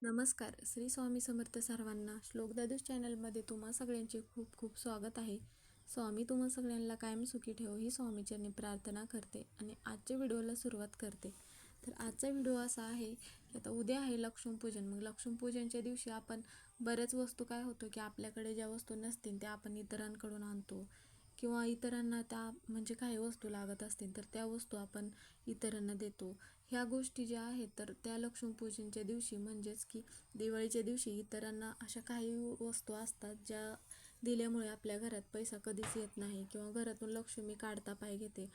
नमस्कार. श्री स्वामी समर्थ सर्वांना. श्लोक दादूस चॅनलमध्ये तुम्हा सगळ्यांचे खूप खूप स्वागत आहे. स्वामी तुम्हा सगळ्यांना कायम सुखी ठेवो ही स्वामीचरणी प्रार्थना करते आणि आजच्या व्हिडिओला सुरुवात करते. तर आजचा व्हिडिओ असा आहे की आता उद्या आहे लक्ष्मीपूजन. मग लक्ष्मीपूजनच्या दिवशी आपण बऱ्याच वस्तू काय होतो की आपल्याकडे ज्या वस्तू नसतील त्या आपण इतरांकडून आणतो किंवा इतरांना त्या म्हणजे काही वस्तू लागत असतील तर त्या वस्तू आपण इतरांना देतो. ह्या गोष्टी ज्या आहेत तर त्या लक्ष्मीपूजनच्या दिवशी म्हणजेच की दिवाळीच्या दिवशी इतरांना अशा काही वस्तू असतात ज्या दिल्यामुळे आपल्या घरात पैसा कधीच येत नाही किंवा घरातून लक्ष्मी काढता पाय घेते.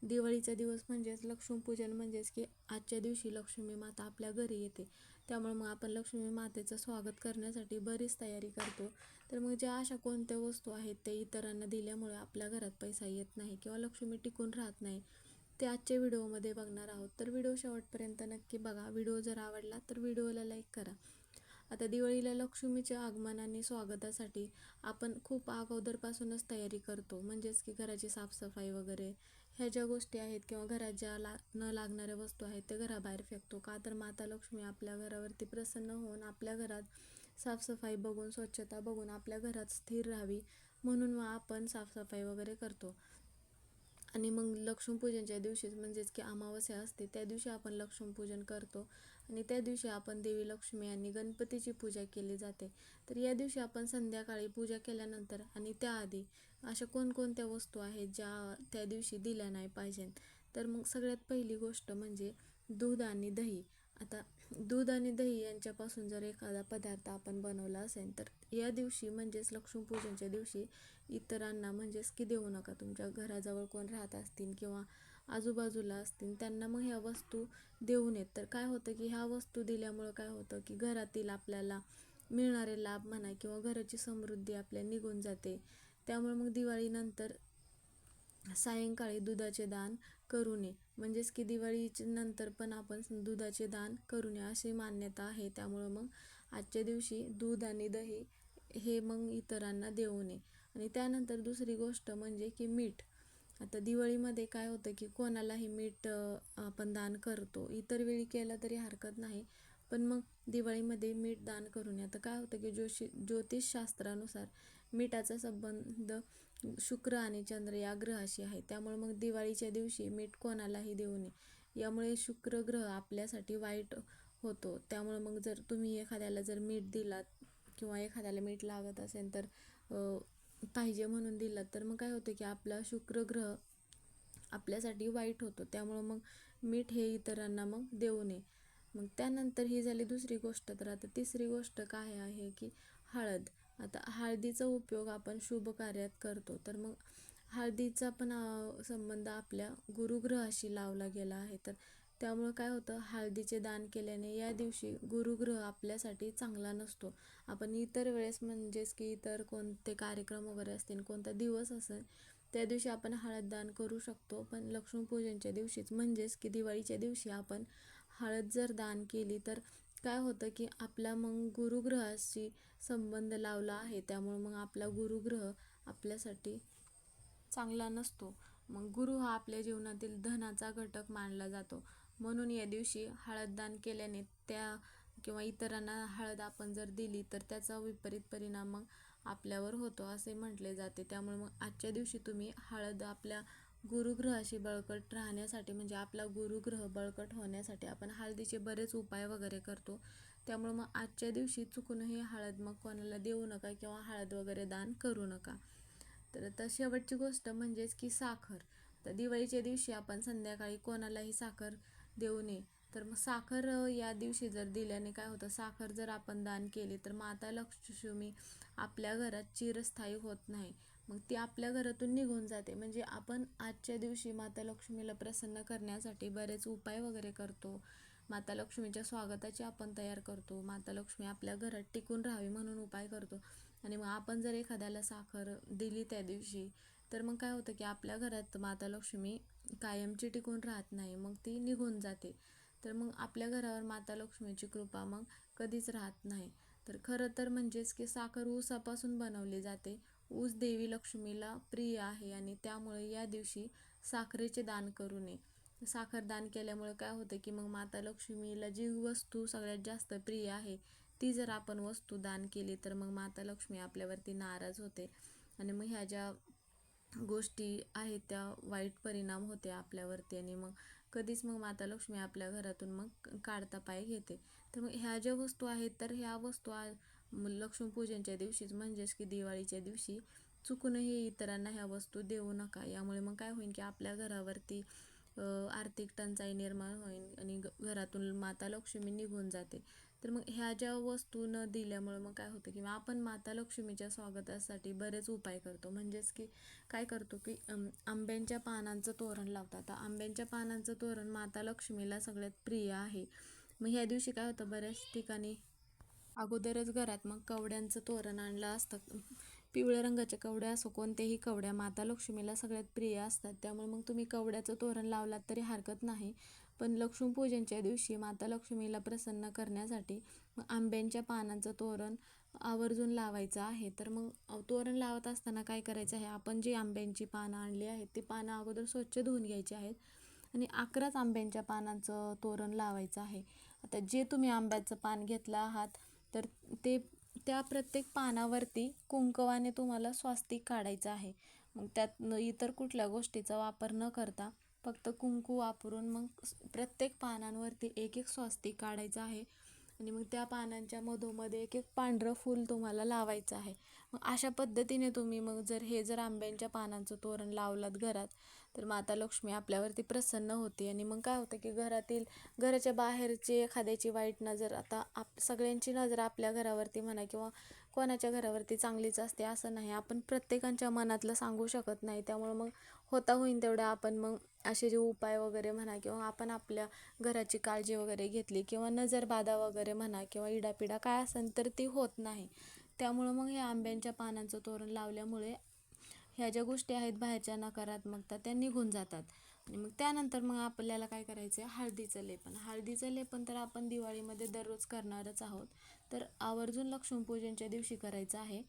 दिवाळीचा दिवस म्हणजेच लक्ष्मीपूजन म्हणजेच की आजच्या दिवशी लक्ष्मी माता आपल्या घरी येते. त्यामुळे मग आपण लक्ष्मी मातेचं स्वागत करण्यासाठी बरीच तयारी करतो. तर मग ज्या अशा कोणत्या वस्तू आहेत त्या इतरांना दिल्यामुळे आपल्या घरात पैसा येत नाही किंवा लक्ष्मी टिकून राहत नाही ते आजच्या व्हिडिओमध्ये बघणार आहोत. तर व्हिडिओ शेवटपर्यंत नक्की बघा. व्हिडिओ जर आवडला तर व्हिडिओला लाईक करा. आता दिवाळीला लक्ष्मीच्या आगमनाने स्वागतासाठी आपण खूप अगोदरपासूनच तयारी करतो. म्हणजेच की घराची साफसफाई वगैरे ह्या ज्या गोष्टी आहेत किंवा घरात ज्या न लागणाऱ्या वस्तू आहेत ते घराबाहेर फेकतो. का तर माता लक्ष्मी आपल्या घरावरती प्रसन्न होऊन आपल्या घरात साफसफाई बघून स्वच्छता बघून आपल्या घरात स्थिर राहावी म्हणून मग आपण साफसफाई वगैरे करतो. आणि मग लक्ष्मीपूजनच्या दिवशीच म्हणजेच की अमावस्या असते त्या दिवशी आपण लक्ष्मीपूजन करतो आणि त्या दिवशी आपण देवी लक्ष्मी आणि गणपतीची पूजा केली जाते. तर या दिवशी आपण संध्याकाळी पूजा केल्यानंतर आणि त्याआधी अशा कोणकोणत्या वस्तू आहेत ज्या त्या दिवशी दिल्या नाही पाहिजेत. तर मग सगळ्यात पहिली गोष्ट म्हणजे दूध आणि दही. आता दूध आणि दही यांच्यापासून जर एखादा पदार्थ आपण बनवला असेल तर या दिवशी म्हणजेच लक्ष्मीपूजनच्या दिवशी इतरांना म्हणजेच की देऊ नका. तुमच्या घराजवळ कोण राहत असतील किंवा आजूबाजूला असतील त्यांना मग ह्या वस्तू देऊ नयेत. तर काय होतं की ह्या वस्तू दिल्यामुळं काय होतं की घरातील आपल्याला मिळणारे लाभ म्हणा किंवा घराची समृद्धी आपल्या निघून जाते. त्यामुळे मग दिवाळीनंतर सायंकाळी दुधाचे दान करू नये. म्हणजेच की दिवाळीच्या नंतर पण आपण दुधाचे दान करू नये अशी मान्यता आहे. त्यामुळं मग आजच्या दिवशी दूध आणि दही हे मग इतरांना देऊ नये. आणि त्यानंतर दुसरी गोष्ट म्हणजे की मीठ. आता दिवाळीमध्ये काय होतं की कोणालाही मीठ आपण दान करतो. इतर वेळी केलं तरी हरकत नाही, पण मग दिवाळीमध्ये मीठ दान करू नये. आता काय होतं की ज्योतिषशास्त्रानुसार मिठाचा संबंध शुक्र आणि चंद्र या ग्रहाशी आहे. त्यामुळे मग दिवाळीच्या दिवशी मीठ कोणालाही देऊ नये. यामुळे शुक्र ग्रह आपल्यासाठी वाईट होतो. त्यामुळे मग जर तुम्ही एखाद्याला जर मीठ दिलात किंवा एखाद्याला मीठ लागत असेल तर पाहिजे म्हणून दिलं तर मग काय होतं की आपला शुक्र ग्रह आपल्यासाठी वाईट होतो. त्यामुळं मग मीठ हे इतरांना मग देऊ नये. मग त्यानंतर ही झाली दुसरी गोष्ट. तर आता तिसरी गोष्ट काय आहे की हळद. आता हळदीचा उपयोग आपण शुभ कार्यात करतो. तर मग हळदीचा पण संबंध आपल्या गुरुग्रहाशी लावला गेला आहे. तर त्यामुळं काय होतं हळदीचे दान केल्याने या दिवशी गुरुग्रह आपल्यासाठी चांगला नसतो. आपण इतर वेळेस म्हणजेच की इतर कोणते कार्यक्रम वगैरे असतील कोणता दिवस असेल त्या दिवशी आपण हळद दान करू शकतो. पण लक्ष्मीपूजनच्या दिवशीच म्हणजेच की दिवाळीच्या दिवशी आपण हळद जर दान केली तर काय होतं की आपला मग गुरुग्रहाशी संबंध लावला आहे. त्यामुळे मग आपला गुरुग्रह आपल्यासाठी चांगला नसतो. मग गुरु हा आपल्या जीवनातील धनाचा घटक मानला जातो. म्हणून या दिवशी हळददान केल्याने त्या किंवा इतरांना हळद आपण जर दिली तर त्याचा विपरीत परिणाम मग आपल्यावर होतो असे म्हटले जाते. त्यामुळे मग आजच्या दिवशी तुम्ही हळद आपल्या गुरुग्रहाशी बळकट राहण्यासाठी म्हणजे आपला गुरुग्रह बळकट होण्यासाठी आपण हळदीचे बरेच उपाय वगैरे करतो. त्यामुळे मग आजच्या दिवशी चुकूनही हळद मग कोणाला देऊ नका किंवा हळद वगैरे दान करू नका. तर आता शेवटची गोष्ट म्हणजेच की साखर. तर दिवाळीच्या दिवशी आपण संध्याकाळी कोणालाही साखर देऊ नये. तर मग साखर या दिवशी जर दिल्याने काय होतं साखर जर आपण दान केली तर माता लक्ष्मी आपल्या घरात चिरस्थायी होत नाही. मग ती आपल्या घरातून निघून जाते. म्हणजे आपण आजच्या दिवशी माता लक्ष्मीला प्रसन्न करण्यासाठी बरेच उपाय वगैरे करतो. माता लक्ष्मीच्या स्वागताची आपण तयार करतो. माता लक्ष्मी आपल्या घरात टिकून राहावी म्हणून उपाय करतो. आणि मग आपण जर एखाद्याला साखर दिली त्या दिवशी तर मग काय होतं की आपल्या घरात माता लक्ष्मी कायमची टिकून राहत नाही. मग ती निघून जाते. तर मग आपल्या घरावर माता लक्ष्मीची कृपा मग कधीच राहत नाही. तर खरं तर म्हणजेच की साखर ऊसापासून बनवली जाते. ऊस देवी लक्ष्मीला प्रिय आहे आणि त्यामुळे या दिवशी साखरेचे दान करू नये. साखर दान केल्यामुळे काय होतं की मग माता लक्ष्मीला जी वस्तू सगळ्यात जास्त प्रिय आहे ती जर आपण वस्तू दान केली तर मग माता लक्ष्मी आपल्यावरती नाराज होते आणि मग ह्या ज्या गोष्टी आहेत त्या वाईट परिणाम होते आपल्यावरती आणि मग कधीच मग माता लक्ष्मी आपल्या घरातून मग काढता पाय घेते. तर मग ह्या ज्या वस्तू आहेत तर ह्या वस्तू लक्ष्मीपूजनच्या दिवशीच म्हणजेच की दिवाळीच्या दिवशी चुकूनही इतरांना ह्या वस्तू देऊ नका. यामुळे मग काय होईल की आपल्या घरावरती आर्थिक टंचाई निर्माण होईल आणि घरातून माता लक्ष्मी निघून जाते. तर मग ह्या ज्या वस्तू न दिल्यामुळे मग काय होतं की आपण माता लक्ष्मीच्या स्वागतासाठी बरेच उपाय करतो. म्हणजेच की काय करतो की आंब्यांच्या पानांचं तोरण लावतात. तर आंब्यांच्या पानांचं तोरण माता लक्ष्मीला सगळ्यात प्रिय आहे. मग ह्या दिवशी काय होतं बऱ्याच ठिकाणी अगोदरच घरात मग कवड्यांचं तोरण आणलं असतं. पिवळ्या रंगाच्या कवड्या असो कोणत्याही कवड्या माता लक्ष्मीला सगळ्यात प्रिय असतात. त्यामुळे मग तुम्ही कवड्याचं तोरण लावलात तरी हरकत नाही. पण लक्ष्मीपूजनच्या दिवशी माता लक्ष्मीला प्रसन्न करण्यासाठी मग आंब्यांच्या पानांचं तोरण आवर्जून लावायचं आहे. तर मग तोरण लावत असताना काय करायचं आहे, आपण जी आंब्यांची पानं आणली आहेत ती पानं अगोदर स्वच्छ धुवून घ्यायची आहेत आणि 11च आंब्यांच्या पानांचं तोरण लावायचं आहे. आता जे तुम्ही आंब्याचं पान घेतलं आहात तर ते त्या प्रत्येक पानावरती कुंकवाने तुम्हाला स्वास्तिक काढायचं आहे. मग त्यात इतर कुठल्या गोष्टीचा वापर न करता फक्त कुंकू वापरून मग प्रत्येक पानांवरती एक एक स्वास्तिक काढायचं आहे आणि मग त्या पानांच्या मधोमध्ये एक एक पांढरं फूल तुम्हाला लावायचं आहे. मग अशा पद्धतीने तुम्ही मग जर आंब्यांच्या पानांचं तोरण लावलात घरात तर माता लक्ष्मी आपल्यावरती प्रसन्न होते आणि मग काय होतं की घराच्या बाहेरची एखाद्याची वाईट नजर, आता सगळ्यांची नजर आपल्या घरावरती म्हणा किंवा कोणाच्या घरावरती चांगलीच असते असं नाही, आपण प्रत्येकाच्या मनातलं सांगू शकत नाही. त्यामुळे मग होता होईल तेवढं आपण मग असे जे उपाय वगैरे म्हणा किंवा आपण आपल्या घराची काळजी वगैरे घेतली किंवा नजरबाधा वगैरे म्हणा किंवा इडापिडा काय असेल तर ती होत नाही. त्यामुळं मग हे आंब्यांच्या पानांचं तोरण लावल्यामुळे ह्या ज्या गोष्टी आहेत बाहेरच्या नकारात्मकता त्या निघून जातात. आणि मग त्यानंतर मग आपल्याला काय करायचं आहे, हळदीचं लेपन तर आपण दिवाळीमध्ये दररोज करणारच आहोत. तर आवर्जून लक्ष्मीपूजनच्या दिवशी करायचं आहे.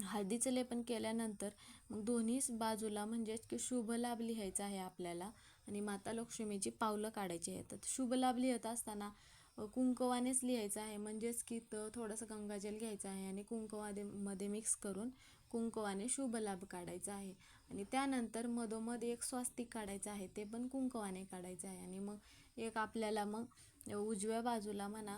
हळदीचं लेपन केल्यानंतर मग दोन्ही बाजूला म्हणजेच की शुभ लाभ लिहायचा आहे आपल्याला आणि माता लक्ष्मीची पावलं काढायची आहेत. तर शुभ लाभ लिहित असताना कुंकवानेच लिहायचं आहे. म्हणजेच की थोडंसं गंगाजल घ्यायचं आहे आणि मध्ये मिक्स करून कुंकवाने शुभ लाभ काढायचा आहे आणि त्यानंतर मधोमध एक स्वास्तिक काढायचं आहे, ते पण कुंकवाने काढायचं आहे आणि मग एक आपल्याला मग उजव्या बाजूला म्हणा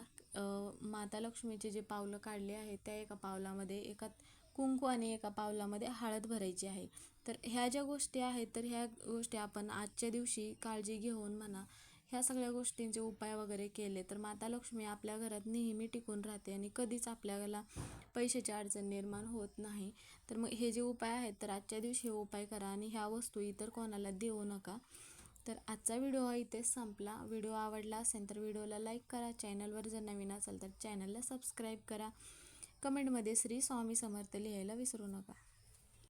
माता लक्ष्मीचे जे पावलं काढले आहेत त्या एका पावलामध्ये एका कुंकू आणि एका पावलामध्ये हळद भरायची आहे. तर ह्या ज्या गोष्टी आहेत तर ह्या गोष्टी आपण आजच्या दिवशी काळजी घेऊन म्हणा ह्या सगळ्या गोष्टींचे उपाय वगैरे केले तर माता लक्ष्मी आपल्या घरात नेहमी टिकून राहते आणि कधीच आपल्याला पैशाची अडचण निर्माण होत नाही. तर मग हे जे उपाय आहेत तर आजच्या दिवशी हे उपाय करा आणि ह्या वस्तू इतर कोणाला देऊ नका. तर आजचा व्हिडिओ इथेच संपला. व्हिडिओ आवडला असेल तर व्हिडिओला लाईक करा. चॅनलवर जर नवीन असाल तर चॅनलला सबस्क्राईब करा. कमेंटमध्ये श्री स्वामी समर्थ लिहायला विसरू नका.